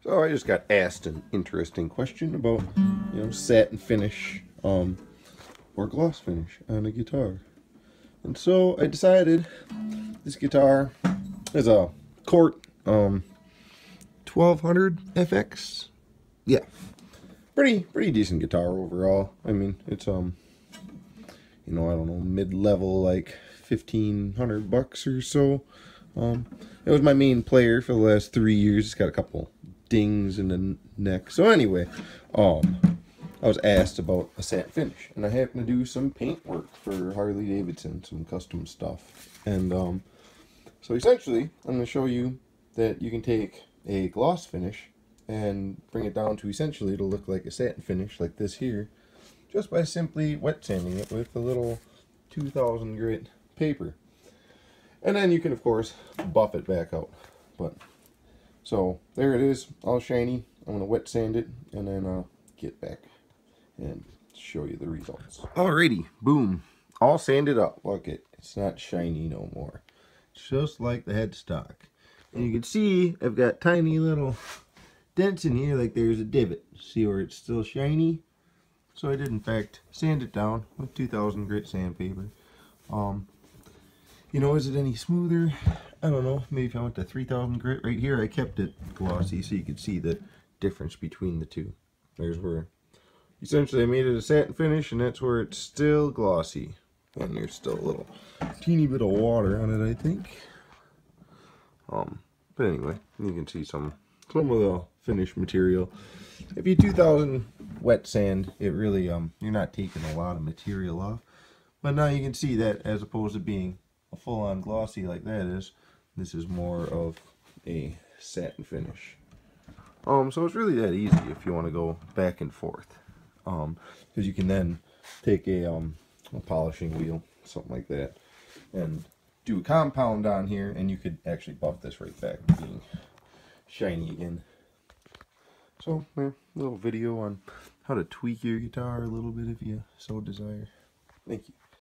So I just got asked an interesting question about, satin finish, or gloss finish on a guitar. And so I decided this guitar is a Cort 1200 FX. Yeah, pretty decent guitar overall. I mean, it's I don't know, mid-level, like $1,500 or so. It was my main player for the last 3 years. It's got a couple dings in the neck. So anyway, I was asked about a satin finish, and I happen to do some paint work for Harley Davidson, some custom stuff. And so essentially, I'm going to show you that you can take a gloss finish and bring it down to essentially to look like a satin finish like this here, just by simply wet sanding it with a little 2000 grit paper. And then you can, of course, buff it back out. But so there it is, all shiny. I'm going to wet sand it and then get back and show you the results. Alrighty, boom, all sanded up. Look, it's not shiny no more. It's just like the headstock. And you can see I've got tiny little dents in here, like there's a divot. See where it's still shiny? So I did in fact sand it down with 2000 grit sandpaper. Is it any smoother? I don't know. Maybe if I went to 3000 grit right here, I kept it glossy so you could see the difference between the two. There's where essentially I made it a satin finish, and that's where it's still glossy. And there's still a little teeny bit of water on it, I think. But anyway, you can see some of the finished material. If you 2000 wet sand, it really you're not taking a lot of material off. But now you can see that as opposed to being a full-on glossy like that is, this is more of a satin finish. So it's really that easy if you want to go back and forth. Because you can then take a polishing wheel, something like that, and do a compound on here, and you could actually buff this right back to being shiny again. So, yeah, a little video on how to tweak your guitar a little bit if you so desire. Thank you.